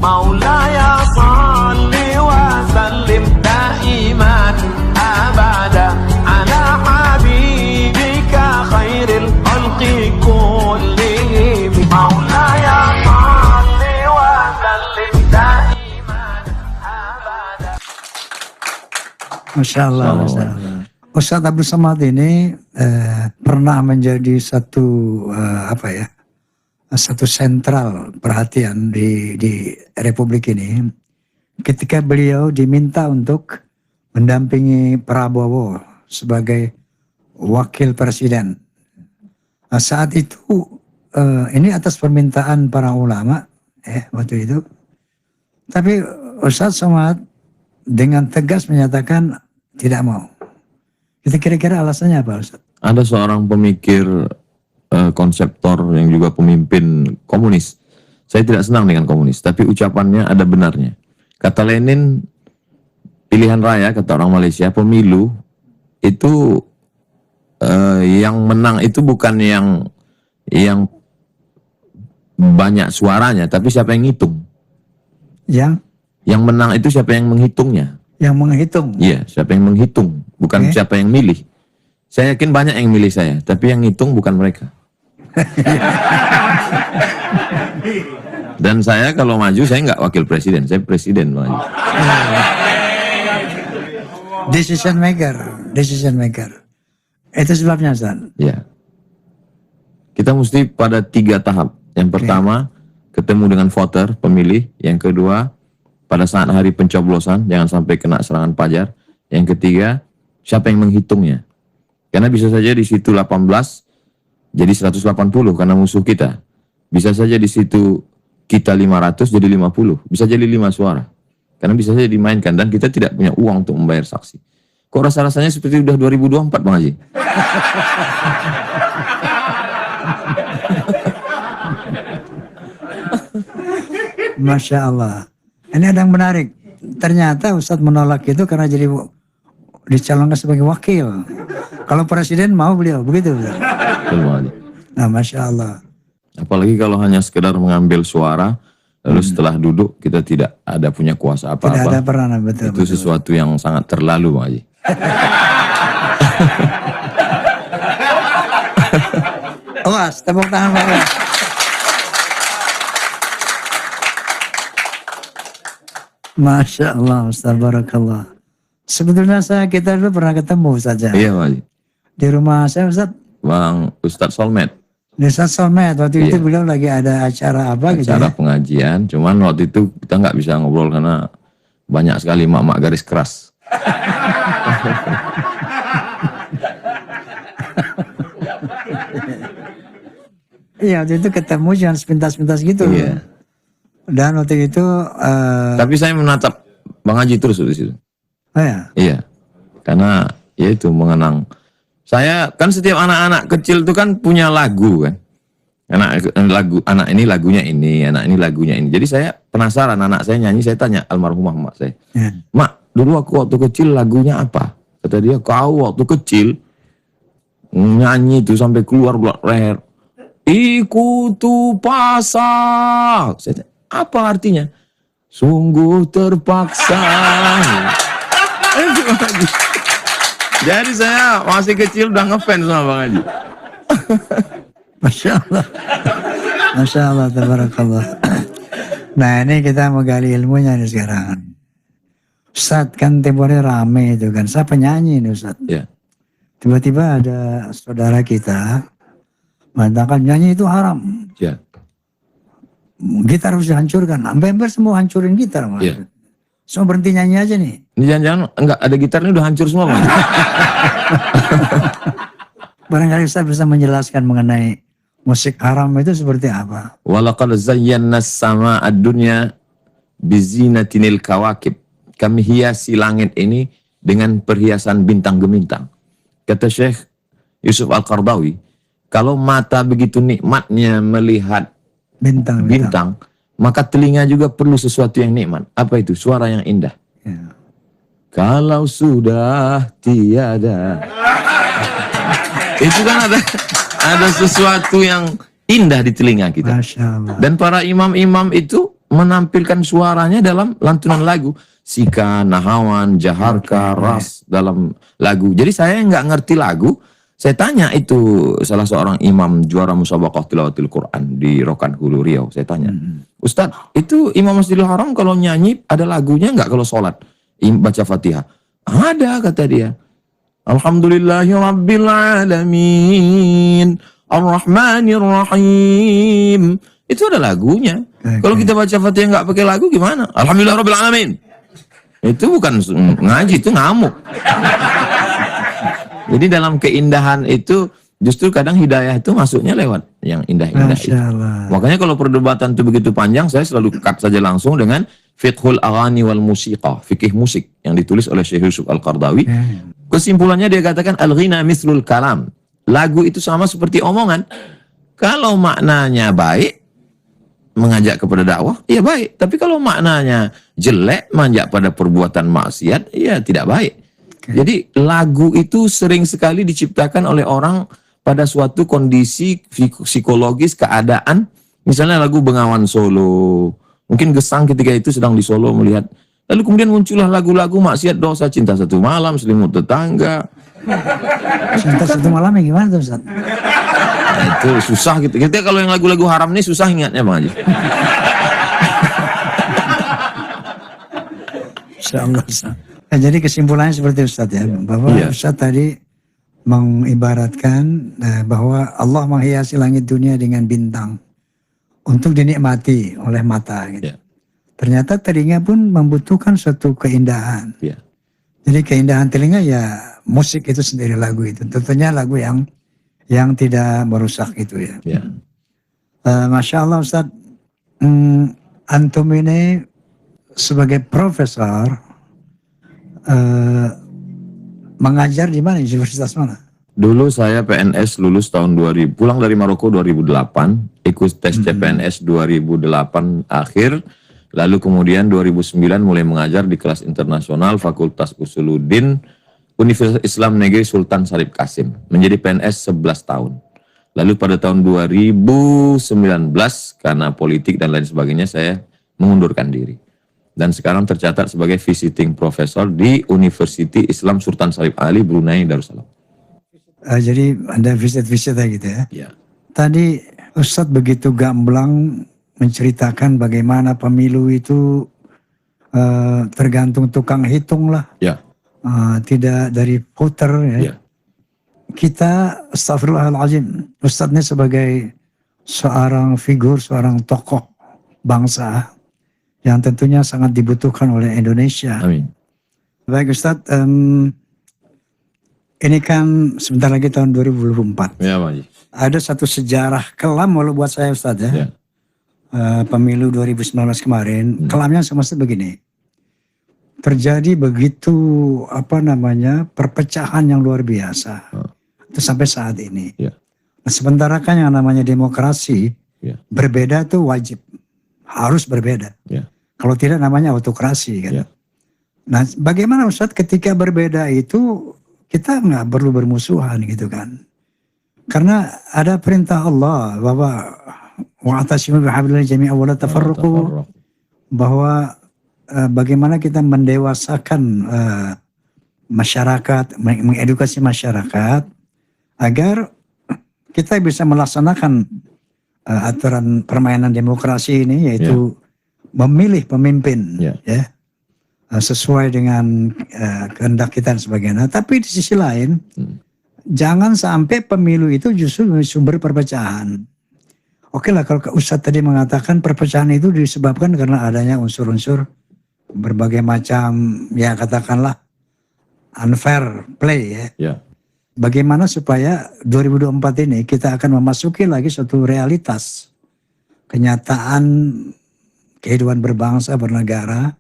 مولاي صل وسلم دائما أبدا على حبيبك خير الخلق كلهم مولاي صل وسلم دائما أبدا. Masya Allah, Masya Allah. Ustadz Abdul Samad ini pernah menjadi satu satu sentral perhatian di Republik ini ketika beliau diminta untuk mendampingi Prabowo sebagai wakil presiden. Nah, saat itu ini atas permintaan para ulama waktu itu. Tapi Ustadz Somad dengan tegas menyatakan tidak mau. Itu kira-kira alasannya apa, Ustaz? Ada seorang pemikir konseptor yang juga pemimpin komunis. Saya tidak senang dengan komunis, tapi ucapannya ada benarnya. Kata Lenin, pilihan raya, kata orang Malaysia, pemilu itu yang menang itu bukan yang banyak suaranya, tapi siapa yang ngitung. Yang menang itu siapa yang menghitungnya. Yang menghitung? Iya, siapa yang menghitung, bukan siapa yang milih. Saya yakin banyak yang milih saya, tapi yang ngitung bukan mereka. Dan saya kalau maju, saya nggak wakil presiden, saya presiden maju. Decision maker. Itu sebabnya, Ustaz. Ya. Kita mesti pada 3 tahap. Yang pertama, ketemu dengan voter, pemilih. Yang kedua, pada saat hari pencoblosan, jangan sampai kena serangan pajar. Yang ketiga, siapa yang menghitungnya? Karena bisa saja di situ 18, jadi 180 karena musuh kita. Bisa saja di situ kita 500 jadi 50. Bisa jadi 5 suara. Karena bisa saja dimainkan dan kita tidak punya uang untuk membayar saksi. Kok rasa-rasanya seperti udah 2024, Bang Haji? Masya Allah. Ini ada yang menarik. Ternyata Ustadz menolak itu karena jadi dicalonkan sebagai wakil. Kalau presiden mau beliau, begitu. Nah, Masya Allah. Apalagi kalau hanya sekedar mengambil suara, lalu setelah duduk kita tidak ada punya kuasa apa-apa. Tidak ada peranan, betul. Itu sesuatu yang sangat terlalu, Bang Haji. Awas, tepuk tangan Pak. Masya Allah, Ustaz, barakallah. Sebetulnya kita dulu pernah ketemu saja. Iya, Pak Haji. Di rumah saya, Ustaz. Bang Ustadz Solmed. Di Ustaz Solmed, waktu itu beliau lagi ada acara apa gitu. Acara pengajian, cuman waktu itu kita nggak bisa ngobrol karena banyak sekali mak-mak garis keras. Iya, waktu itu ketemu jangan sepintas-pintas gitu. Iya. Dan waktu itu tapi saya menatap Bang Haji terus di situ. Oh ya? Iya. Karena ya itu mengenang. Saya kan setiap anak-anak kecil itu kan punya lagu kan. Anak ini lagunya ini, anak ini lagunya ini. Jadi saya penasaran, anak saya nyanyi, saya tanya almarhumah mak saya. Ya. Mak, dulu aku waktu kecil lagunya apa? Kata dia, kau waktu kecil nyanyi itu sampai keluar leher. Ikutu pasang. Saya tanya, apa artinya? Sungguh terpaksa. Jadi saya masih kecil udah ngefans sama Bang Haji. Masya Allah. Masya Allah, tabarakallah. Nah ini kita mau gali ilmunya nih sekarang. Ustadz kan tempornya rame itu kan. Saya penyanyi nih Ustadz. Ya. Tiba-tiba ada saudara kita mengatakan nyanyi itu haram. Ya. Gitar harus dihancurkan. Hampir semua hancurin gitar. Ya. Semua berhenti nyanyi aja nih. Ini jangan-jangan enggak ada gitarnya udah hancur semua Bang. Barangkali Ustaz bisa menjelaskan mengenai musik haram itu seperti apa? Walaqad zayyana as-samaa'a ad-dunya bizinatinil kawakib. Kami hiasi langit ini dengan perhiasan bintang gemintang. Kata Syekh Yusuf Al-Qardawi, kalau mata begitu nikmatnya melihat bintang, maka telinga juga perlu sesuatu yang nikmat. Apa itu? Suara yang indah. Ya. Kalau sudah tiada. Itu kan ada sesuatu yang indah di telinga kita. Masya Allah. Dan para imam-imam itu menampilkan suaranya dalam lantunan lagu. Sika, Nahawan, Jaharka, Ras dalam lagu. Jadi saya nggak ngerti lagu. Saya tanya itu salah seorang imam juara musabaqah tilawatil Quran di Rokan Hulu Riau. Saya tanya, Ustadz, itu Imam Masjidil Haram kalau nyanyi ada lagunya nggak kalau sholat? Baca Fatihah. Ada, kata dia. Alhamdulillahirabbil alamin, Ar-Rahmanir-Rahim. Itu ada lagunya. Kalau kita baca Fatihah nggak pakai lagu gimana? Alhamdulillahirabbil alamin. Itu bukan ngaji, itu ngamuk. Jadi dalam keindahan itu justru kadang hidayah itu masuknya lewat yang indah-indah itu. Makanya kalau perdebatan itu begitu panjang, saya selalu cut saja langsung dengan Fiqhul Aghani wal Musiqa, fikih musik yang ditulis oleh Syekh Yusuf Al-Qardawi. Kesimpulannya dia katakan al-ghina mislul kalam. Lagu itu sama seperti omongan. Kalau maknanya baik, mengajak kepada dakwah, ya baik. Tapi kalau maknanya jelek, mengajak pada perbuatan maksiat, ya tidak baik. Jadi lagu itu sering sekali diciptakan oleh orang pada suatu kondisi psikologis, keadaan. Misalnya lagu Bengawan Solo. Mungkin Gesang ketika itu sedang di Solo melihat. Lalu kemudian muncullah lagu-lagu maksiat, dosa, cinta satu malam, selimut tetangga. Cinta satu malam yang gimana tuh Ustaz? Nah, itu susah gitu. Kita kalau yang lagu-lagu haram ini susah ingatnya Bang Haji. Insyaallah Ustaz. Nah, jadi kesimpulannya seperti Ustaz ya, bahwa Ustaz tadi mengibaratkan bahwa Allah menghiasi langit dunia dengan bintang untuk dinikmati oleh mata gitu. Ternyata telinga pun membutuhkan suatu keindahan. Jadi keindahan telinga ya musik itu sendiri, lagu itu. Tentunya lagu yang tidak merusak itu ya. Masya Allah Ustaz, antum ini sebagai profesor mengajar di mana, universitas mana? Dulu saya PNS lulus tahun 2000, pulang dari Maroko 2008, ikut tes CPNS 2008 akhir, lalu kemudian 2009 mulai mengajar di kelas internasional Fakultas Usuluddin Universitas Islam Negeri Sultan Syarif Kasim, menjadi PNS 11 tahun. Lalu pada tahun 2019 karena politik dan lain sebagainya saya mengundurkan diri. Dan sekarang tercatat sebagai visiting professor di University Islam Sultan Syarif Ali Brunei Darussalam. Jadi Anda visit-visit gitu ya? Ya. Tadi Ustadz begitu gamblang menceritakan bagaimana pemilu itu tergantung tukang hitung lah. Ya. Tidak dari voter ya. Ya. Kita astagfirullahaladzim, Ustadz ini sebagai seorang figur, seorang tokoh bangsa yang tentunya sangat dibutuhkan oleh Indonesia. Amin. Baik Ustadz, ini kan sebentar lagi tahun 2024. Ya, Pak. Ada satu sejarah kelam walau buat saya Ustadz ya. Pemilu 2019 kemarin, kelamnya semestinya begini. Terjadi begitu perpecahan yang luar biasa. Itu sampai saat ini. Nah, sementara kan yang namanya demokrasi, berbeda itu wajib. Harus berbeda. Kalau tidak namanya autokrasi kan. Nah, bagaimana Ustadz ketika berbeda itu kita nggak perlu bermusuhan gitu kan? Karena ada perintah Allah bahwa wa'tasimu bihablillahi jami'an wa la tafarraqu, bahwa bagaimana kita mendewasakan masyarakat, mengedukasi masyarakat agar kita bisa melaksanakan aturan permainan demokrasi ini, yaitu memilih pemimpin ya sesuai dengan kehendak kita dan sebagainya. Tapi di sisi lain jangan sampai pemilu itu justru sumber perpecahan. Oke lah kalau Ustadz tadi mengatakan perpecahan itu disebabkan karena adanya unsur-unsur berbagai macam ya katakanlah unfair play ya. Bagaimana supaya 2024 ini kita akan memasuki lagi suatu realitas kenyataan kehidupan berbangsa, bernegara.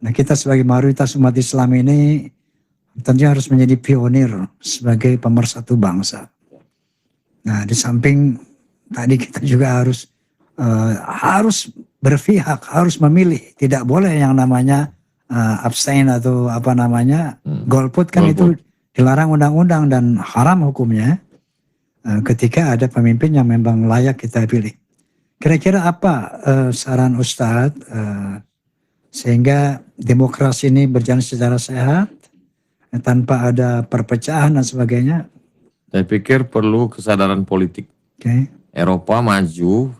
Nah, kita sebagai mayoritas umat Islam ini tentunya harus menjadi pionir sebagai pemersatu bangsa. Nah, di samping tadi kita juga harus berpihak, harus memilih. Tidak boleh yang namanya abstain atau golput kan itu dilarang undang-undang dan haram hukumnya ketika ada pemimpin yang memang layak kita pilih. Kira-kira apa saran Ustadz sehingga demokrasi ini berjalan secara sehat tanpa ada perpecahan dan sebagainya? Saya pikir perlu kesadaran politik. Oke. Eropa maju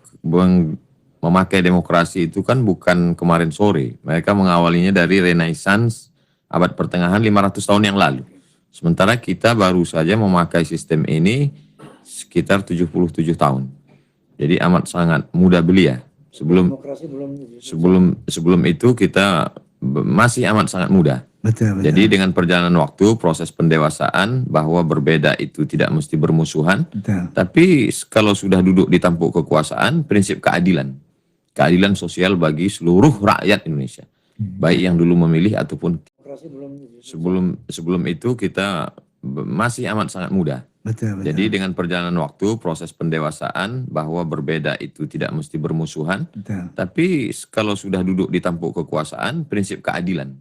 memakai demokrasi itu kan bukan kemarin sore. Mereka mengawalinya dari Renaissance abad pertengahan 500 tahun yang lalu. Sementara kita baru saja memakai sistem ini sekitar 77 tahun. Jadi amat sangat muda belia. Sebelum itu kita masih amat sangat muda. Betul. Jadi dengan perjalanan waktu, proses pendewasaan bahwa berbeda itu tidak mesti bermusuhan. Betul. Tapi kalau sudah duduk di tampuk kekuasaan, prinsip keadilan. Keadilan sosial bagi seluruh rakyat Indonesia. Baik yang dulu memilih ataupun sebelum itu kita masih amat sangat muda. Betul. Jadi dengan perjalanan waktu, proses pendewasaan bahwa berbeda itu tidak mesti bermusuhan. Betul. Tapi kalau sudah duduk di tampuk kekuasaan, prinsip keadilan.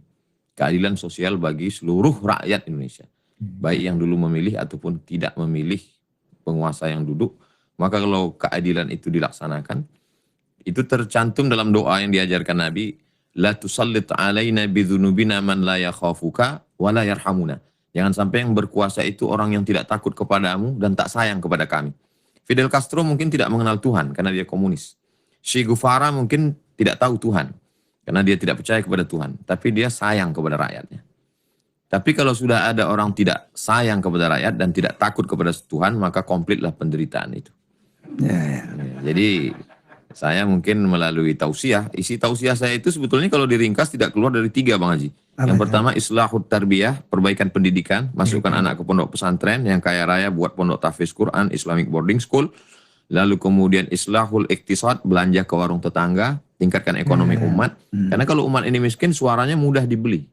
Keadilan sosial bagi seluruh rakyat Indonesia. Baik yang dulu memilih ataupun tidak memilih penguasa yang duduk. Maka kalau keadilan itu dilaksanakan, itu tercantum dalam doa yang diajarkan Nabi. La tusallit alaina bidhunubina man la yakhafuka wa la yarhamuna. Jangan sampai yang berkuasa itu orang yang tidak takut kepadamu dan tak sayang kepada kami. Fidel Castro mungkin tidak mengenal Tuhan karena dia komunis. Che Guevara mungkin tidak tahu Tuhan karena dia tidak percaya kepada Tuhan. Tapi dia sayang kepada rakyatnya. Tapi kalau sudah ada orang tidak sayang kepada rakyat dan tidak takut kepada Tuhan, maka komplitlah penderitaan itu. Ya. Jadi saya mungkin melalui tausiah. Isi tausiah saya itu sebetulnya kalau diringkas tidak keluar dari 3, Bang Haji. Yang pertama islahut tarbiyah, perbaikan pendidikan, masukkan anak ke pondok pesantren, yang kaya raya buat pondok tahfiz Quran, Islamic boarding school. Lalu kemudian islahul iktisad, belanja ke warung tetangga, tingkatkan ekonomi umat. Karena kalau umat ini miskin, suaranya mudah dibeli.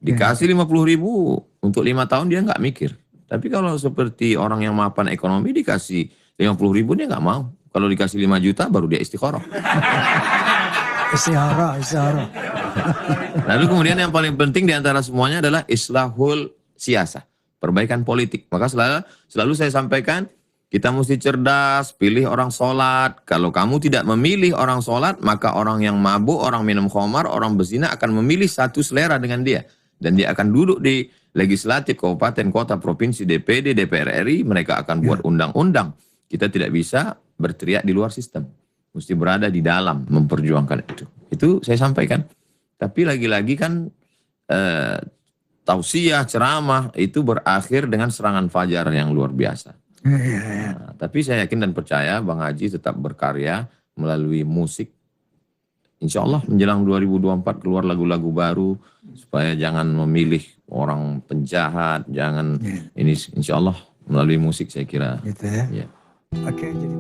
Dikasih 50.000 untuk 5 tahun dia nggak mikir. Tapi kalau seperti orang yang mapan ekonomi dikasih 50.000 dia nggak mau. Kalau dikasih 5 juta baru dia istikharah. Istihara. Lalu kemudian yang paling penting di antara semuanya adalah islahul siyasah, perbaikan politik. Maka selalu saya sampaikan, kita mesti cerdas, pilih orang sholat. Kalau kamu tidak memilih orang sholat, maka orang yang mabuk, orang minum khamar, orang berzina akan memilih satu selera dengan dia. Dan dia akan duduk di legislatif, kabupaten, kota, provinsi, DPD, DPR RI, mereka akan buat undang-undang. Kita tidak bisa berteriak di luar sistem. Mesti berada di dalam memperjuangkan itu. Itu saya sampaikan. Tapi lagi-lagi kan tausiah, ceramah itu berakhir dengan serangan fajar yang luar biasa. Nah, tapi saya yakin dan percaya Bang Haji tetap berkarya melalui musik. Insya Allah menjelang 2024 keluar lagu-lagu baru supaya jangan memilih orang penjahat, jangan ini insya Allah melalui musik saya kira. Gitu ya. Ya. Oke, jadi